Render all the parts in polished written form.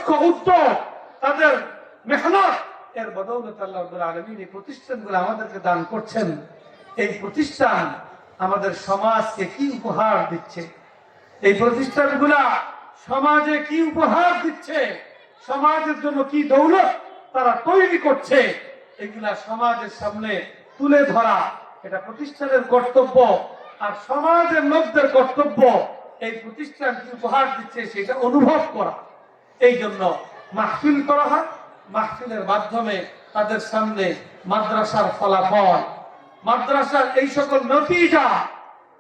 কঠোর উদ্যোগ, তাদের মেহনত, এর বদৌলতে আল্লাহ রাব্বুল আলামিন এই প্রতিষ্ঠানগুলো আমাদেরকে দান করছেন। এই প্রতিষ্ঠান আমাদের সমাজকে কি উপহার দিচ্ছে, এই প্রতিষ্ঠানগুলা সমাজে কি উপহার দিচ্ছে, সমাজের জন্য কি দৌলত তারা তৈরি করছে, এগুলা সমাজের সামনে তুলে ধরা এটা প্রতিষ্ঠানের কর্তব্য। আর সমাজের লোকদের কর্তব্য এই প্রতিষ্ঠান কি উপহার দিচ্ছে সেটা অনুভব করা। এই জন্য মাহফিল করা হয়, মাহফিলের মাধ্যমে তাদের সামনে মাদ্রাসার ফলাফল, মাদ্রাসার এই সকল নতিজা,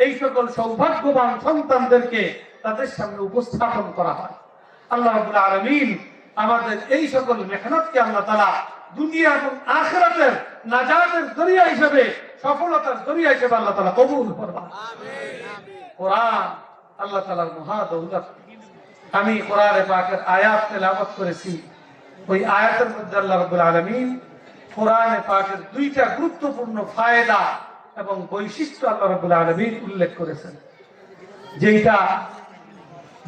এই সকল সৌভাগ্যবান সন্তানদেরকে তাদের সামনে উপস্থাপন করা হয়। আল্লাহ রাব্বুল আলামিন আমাদের এই সকল মেহনতকে আল্লাহ তাআলা দুনিয়া এবং আখিরাতের নাজাতের জরিয়া হিসেবে, সফলতার জরিয়া হিসেবে আল্লাহ তাআলা কবুল করবেন। কোরআন আল্লাহ তাআলার মহা দৌলত। আমি কোরআনে পাকের আয়াত তেলাওয়াত করেছি, ওই আয়াতের মধ্যে আল্লাহ রাব্বুল আলামিন কোরআনে পাকের দুইটা গুরুত্বপূর্ণ ফায়দা এবং বৈশিষ্ট্য আল্লাহ রাব্বুল আলামিন উল্লেখ করেছেন।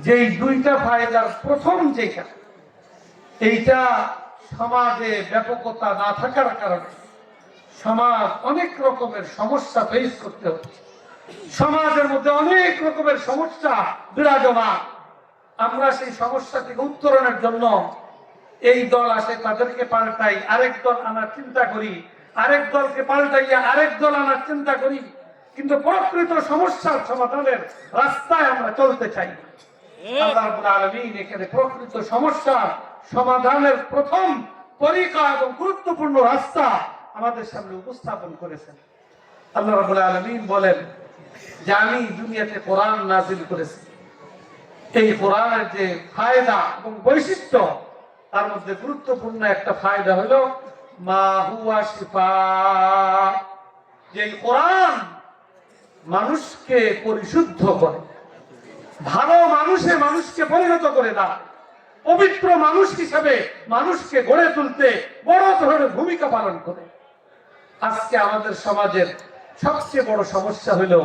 যেই দুইটা ফায়দার প্রথম যেটা, এইটা সমাজে ব্যাপকতা না থাকার কারণে সমাজ অনেক রকমের সমস্যা ফেস করতে হচ্ছে। সমাজের মধ্যে অনেক রকমের সমস্যা বিরাজমান। আমরা সেই সমস্যা থেকে উত্তরণের জন্য এই দল আসে, তাদেরকে পাল্টাই, আরেক দল আনার চিন্তা করি, আরেক দলকে পাল্টাইয়া আরেক দল আনার চিন্তা করি, কিন্তু প্রকৃত সমস্যার সমাধানের রাস্তায় আমরা চলতে চাই। আল্লাহ রাব্বুল আলামিন এখানে প্রকৃত সমস্যার সমাধানের প্রথম তরিকা এবং গুরুত্বপূর্ণ রাস্তা আমাদের সামনে উপস্থাপন করেছেন। আল্লাহ রাব্বুল আলামিন বলেন যে আমি দুনিয়াতে কোরআন নাযিল করেছি। এই কোরআনের যে ফায়দা এবং বৈশিষ্ট্য, তার মধ্যে গুরুত্বপূর্ণ একটা ফায়দা হলো মা হুয়া শিফা। যে কোরআন মানুষকে পরিশুদ্ধ করে, ভালো মানুষকে পরিণত করে দেয়, পবিত্র মানুষ হিসেবে মানুষকে গড়ে তুলতে বড় ধরনের ভূমিকা পালন করে। আজকে আমাদের সমাজের সবচেয়ে বড় সমস্যা হলো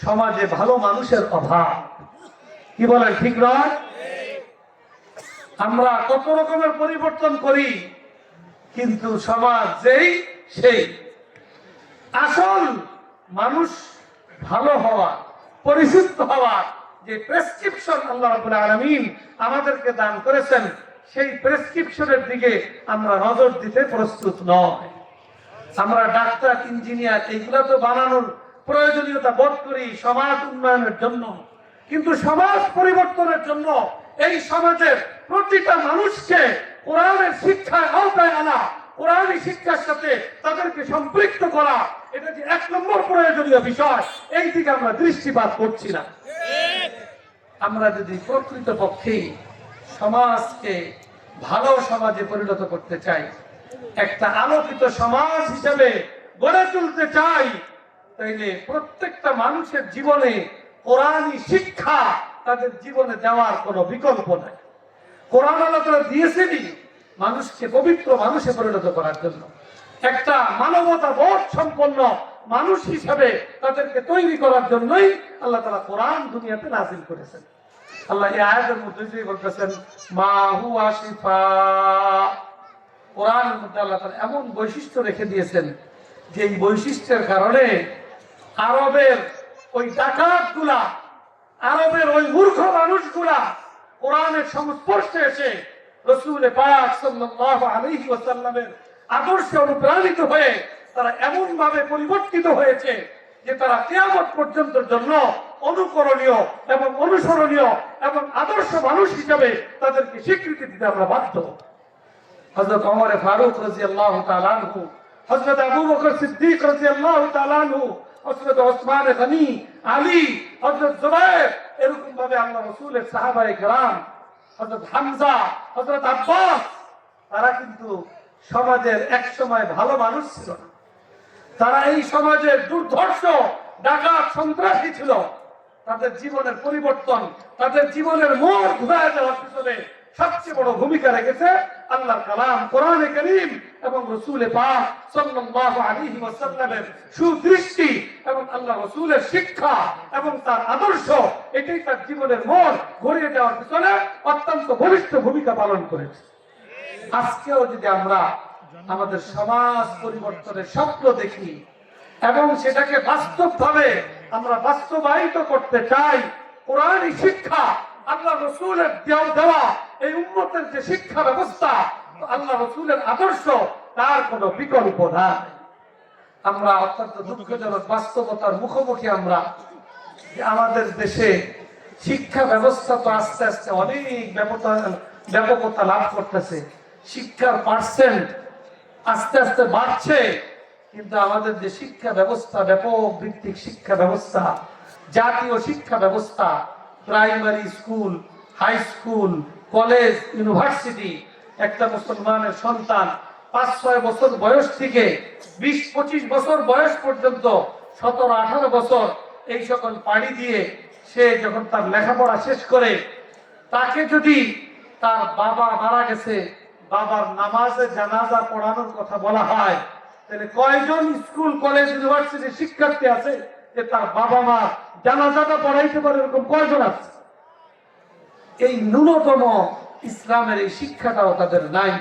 সমাজে ভালো মানুষের অভাব। কি বলেন, ঠিক নয়? আমরা কত রকমের পরিবর্তন করি, কিন্তু সমাজ যেই সেই। আসল মানুষ ভালো হওয়া, পরিশুদ্ধ হওয়া যে প্রেসক্রিপশন আল্লাহ রাব্বুল আলামিন আমাদেরকে দান করেছেন, সেই প্রেসক্রিপশনের দিকে আমরা নজর দিতে প্রস্তুত নয়। আমরা ডাক্তার, ইঞ্জিনিয়ার এইগুলা তো বানানোর প্রয়োজনীয়তা বোধ করি সমাজ উন্নয়নের জন্য, কিন্তু সমাজ পরিবর্তনের জন্য এই সমাজের প্রতিটা মানুষকে কোরআনের শিক্ষায় আওতায় আনা, কোরআনী শিক্ষার সাথে তাদেরকে সম্পৃক্ত করা, এটা যে 1 নম্বর প্রয়োজনীয় বিষয়, এই দিকে আমরা দৃষ্টিপাত করছি না। আমরা যদি প্রকৃত পক্ষে সমাজকে ভালো সমাজে পরিণত করতে চাই, একটা আলোকিত সমাজ হিসেবে গড়ে তুলতে চাই, তাইলে প্রত্যেকটা মানুষের জীবনে কোরআনী শিক্ষা তাদের জীবনে দেওয়ার কোনো বিকল্প নাই। কোরআন আল্লাহ তাআলা দিয়েছেনই মানুষকে পবিত্র মানুষে পরিণত করার জন্য, একটা মানবতা বোধ সম্পন্ন মানুষ হিসাবে তাদেরকে তৈরি করার জন্যই আল্লাহ তাআলা কোরআন দুনিয়াতে নাযিল করেছেন। আল্লাহ এই আয়াতের মধ্যে বলতেছেন মা হুয়া শিফা। কোরআনের মধ্যে আল্লাহ তাআলা এমন বৈশিষ্ট্য রেখে দিয়েছেন যে এই বৈশিষ্ট্যের কারণে আরবের ওই ডাকাতগুলা, আরবের ওই মূর্খ মানুষগুলা কোরআনের সংস্পর্শে এসে রাসূল পাক সাল্লাল্লাহু আলাইহি ওয়াসাল্লামের আদর্শে অনুপ্রাণিত হয়ে তারা এমন ভাবে পরিবর্তিত হয়েছে যে তারা কিয়ামত পর্যন্তের জন্য অনুকরণীয় এবং অনুসরণীয় এবং আদর্শ মানুষ হিসেবে তাদেরকে স্বীকৃতি দিতে আমরা বাধ্য। হযরত ওমর ফারুক রাদিয়াল্লাহু তাআলা আনহু, হযরত আবু বকর সিদ্দিক রাদিয়াল্লাহু তাআলা আনহু, হযরত ওসমান গনি, আলী, হযরত জুবায়ের, এরকম ভাবে আল্লাহ রাসূলের সাহাবায়ে কেরাম, হযরত হামজা, হযরত আব্বাস, তারা কিন্তু সমাজের এক সময় ভালো মানুষ ছিল না। তারা এই সমাজের দুর্ধর্ষ ডাকাত সন্ত্রাসী ছিল। তাদের জীবনের পরিবর্তন, তাদের জীবনের মোড় ঘুরায় দেওয়ার পিছনে সবচেয়ে বড় ভূমিকা রেখেছে আল্লাহর কালাম কোরআনে কারীম এবং রাসূলে পাক সাল্লাল্লাহু আলাইহি ওয়াসাল্লামের সুদৃষ্টি এবং আল্লাহ রাসূলের শিক্ষা এবং তার আদর্শ, এটাই তার জীবনের মোড় ঘুরিয়ে দেওয়ার পিছনে অত্যন্ত বলিষ্ঠ ভূমিকা পালন করেছে। আজকেও যদি আমরা আমাদের সমাজ পরিবর্তনের স্বপ্ন দেখি এবং সেটাকে বাস্তবভাবে আমরা বাস্তবায়িত করতে চাই, কোরআনী শিক্ষা আল্লাহ রাসূলের দেওয়া এই উম্মতের যে শিক্ষা ব্যবস্থা, আল্লাহ রাসূলের আদর্শ, তার কোনো বিকল্প নাই। আমরা অত্যন্ত দুঃখজনক বাস্তবতার মুখোমুখি আমরা যে আমাদের দেশে শিক্ষা ব্যবস্থা তো আস্তে আস্তে অনেক ব্যাপকতা লাভ করতেছে, শিক্ষার পার্সেন্ট আস্তে আস্তে বাড়ছে, কিন্তু আমাদের যে শিক্ষা ব্যবস্থা, ব্যাপক ভিত্তিক শিক্ষা ব্যবস্থা, জাতীয় শিক্ষা ব্যবস্থা, primary school, high school, college, university, একটা মুসলমানের সন্তান 5-6 বছর বয়স থেকে 20-25 বছর বয়স পর্যন্ত 17-18 বছর এই সকল পাড়ি দিয়ে সে যখন তার লেখাপড়া শেষ করে, তাকে যদি তার বাবা মারা গেছে, বাবার নামাজে জানাজা পড়ানোর কথা বলা হয়, তাহলে কয়জন স্কুল কলেজ ইউনিভার্সিটির শিক্ষার্থী আছে যে তার বাবা মা জানাজাটা পড়াইতে পারে? এরকম কয়জন আছে? এই ন্যূনতম ইসলামের এই শিক্ষাটাও তাদের নাই।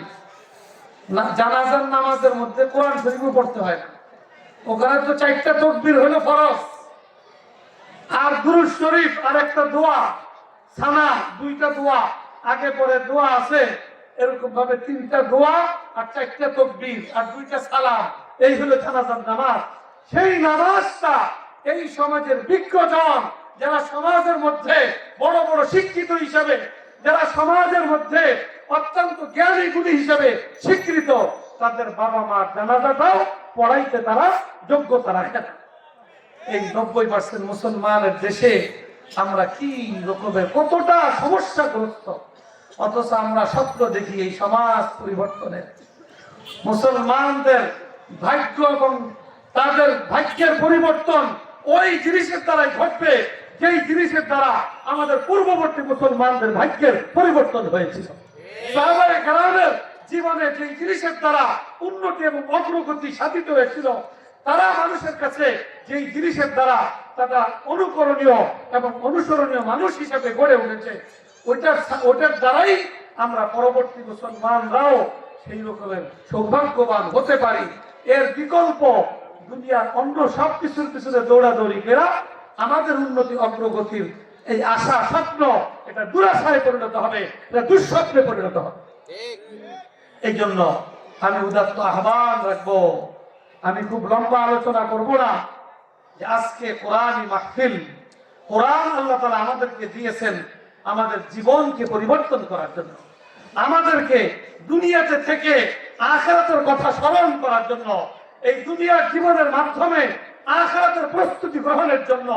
জানাজার নামাজের মধ্যে কোরআন শরীফও পড়তে হয় না, ওখানে তো 4টা তাকবীর হলো ফরজ, আর দুরূদ শরীফ আর একটা দোয়া, সানা 2টা দোয়া, আগে পরে দোয়া আছে, এরকম ভাবে 3টা দোয়া আর 4টা তাকবীর আর 2টা সালাম, এই হলো জানাজার নামাজ। সেই নামাজটা এই সমাজের বিজ্ঞজন, যারা সমাজের মধ্যে বড় বড় শিক্ষিত হিসাবে, যারা সমাজের মধ্যে অত্যন্ত জ্ঞানী গুণী হিসাবে স্বীকৃত, তাদের বাবা মার জানাজাটাও পড়াইতে তারা যোগ্যতা রাখে না। এই 90% মুসলমানের দেশে আমরা কি রকমের কতটা সমস্যাগ্রস্ত, অথচ আমরা স্বপ্ন দেখি এই সমাজ পরিবর্তনের, মুসলমানদের ভাগ্য এবং তাদের ভাগ্যের পরিবর্তন ওই জিনিসের দ্বারাই ঘটবে যেই জিনিসের দ্বারা আমাদের পূর্ববর্তী মুসলমানদের ভাগ্যের পরিবর্তন হয়েছিল। সাহাবায়ে কেরামের জীবনে যে জিনিসের দ্বারা উন্নতি এবং অগ্রগতি সাধিত হয়েছিল, তারা মানুষের কাছে যেই জিনিসের দ্বারা তারা অনুকরণীয় এবং অনুসরণীয় মানুষ হিসেবে গড়ে উঠেছে, ওটার দ্বারাই আমরা পরবর্তী মুসলমানরাও সেই রকমের সৌভাগ্যবান হতে পারি। এর বিকল্প দুনিয়ার অন্য সবকিছুর পিছনে দৌড়াদৌড়ি করা আমাদের উন্নতি অগ্রগতির এই আশা স্বপ্ন, এটা দুরাশায় পরিণত হবে, এটা দুঃস্বপ্নে পরিণত হবে। এই জন্য আমি উদাত্ত আহ্বান রাখবো, আমি খুব লম্বা আলোচনা করব না, যে আজকে কোরআনী মাহফিল, কোরআন আল্লাহ তাআলা আমাদেরকে দিয়েছেন আমাদের জীবনকে পরিবর্তন করার জন্য, আমাদেরকে দুনিয়াতে থেকে আখিরাতের কথা স্মরণ করার জন্য, এই দুনিয়ার জীবনের মাধ্যমে আখিরাতের প্রস্তুতি গ্রহণের জন্য,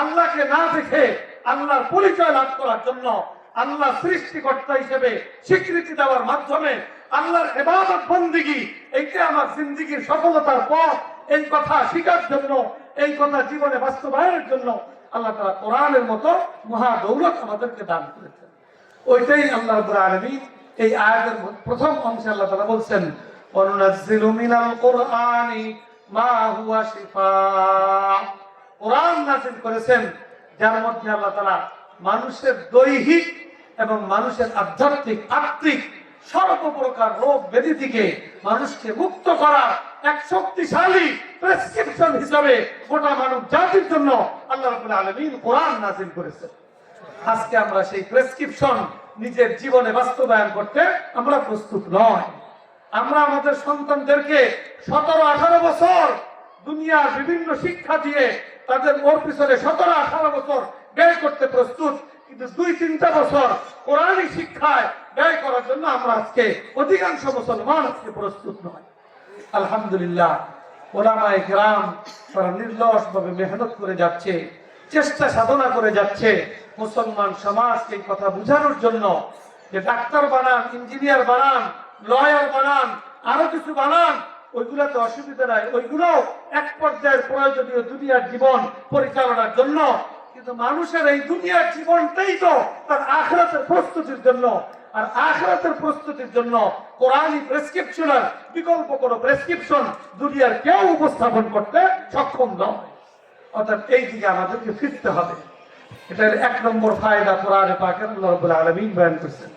আল্লাহকে না দেখে আল্লাহর পরিচয় লাভ করার জন্য, আল্লাহ সৃষ্টিকর্তা হিসেবে স্বীকৃতি দেওয়ার মাধ্যমে আল্লাহর ইবাদত বন্দেগী, এইটা আমার জিন্দেগীর সফলতার পথ, এই কথা শিখার জন্য, এই কথা জীবনে বাস্তবায়নের জন্য আল্লাহ তাআলা কোরআনের মতো মহা দৌলত আমাদেরকে দান করেছেন। ওইটাই আল্লাহ রাব্বুল আলামিন এই আয়াতের প্রথম অংশে আল্লাহ তাআলা বলছেন, ওয়ানুনাজ্জিলু মিনাল কুরআনি মা হুয়া শিফা। কোরআন নাযিল করেছেন যার মধ্যে আল্লাহ তাআলা মানুষের দৈহিক এবং মানুষের আধ্যাত্মিক আত্মিক সর্বপ্রকার রোগ ব্যাধি থেকে মানুষকে মুক্ত করার এক শক্তিশালী প্রেসক্রিপশন হিসাবে গোটা মানব জাতির জন্য আল্লাহ রাব্বুল আলামিন কোরআন নাযিল করেছেন। আজকে আমরা সেই প্রেসক্রিপশন নিজের জীবনে বাস্তবায়ন করতে আমরা প্রস্তুত নয়। আমরা আমাদের সন্তানদেরকে 17-18 বছর দুনিয়ার বিভিন্ন শিক্ষা দিয়ে তাদের ওর পিছনে 17-18 বছর ব্যয় করতে প্রস্তুত, কিন্তু 2-3টা বছর কোরআনী শিক্ষায় ব্যয় করার জন্য আমরা আজকে অধিকাংশ মুসলমান আজকে প্রস্তুত নয়। আলহামদুলিল্লাহ, ওলামায়ে কেরাম তারা নির্লসভাবে মেহনত করে যাচ্ছে, চেষ্টা সাধনা করে যাচ্ছে মুসলমান সমাজকে এই কথা বুঝানোর জন্য যে ডাক্তার বানান, ইঞ্জিনিয়ার বানান, লয়ার বানান, আরো কিছু বানান, ওইগুলোতে অসুবিধা নাই, ওইগুলো এক পর্যায়ের প্রয়োজনীয় দুনিয়ার জীবন পরিচালনার জন্য, কিন্তু মানুষের এই দুনিয়ার জীবনটাই তো তার আখিরাতের প্রস্তুতির জন্য। আর আখিরাতের প্রস্তুতির জন্য কোরআনী প্রেসক্রিপশনের বিকল্প কোনো প্রেসক্রিপশন দুনিয়ার কেউ উপস্থাপন করতে সক্ষম নয়। অর্থাৎ এই দিকে আমাদেরকে ফিরতে হবে। এটার 1 নম্বর ফায়দা কোরআনে পাকের আল্লাহ রাব্বুল আলামিন বয়ান করেছেন।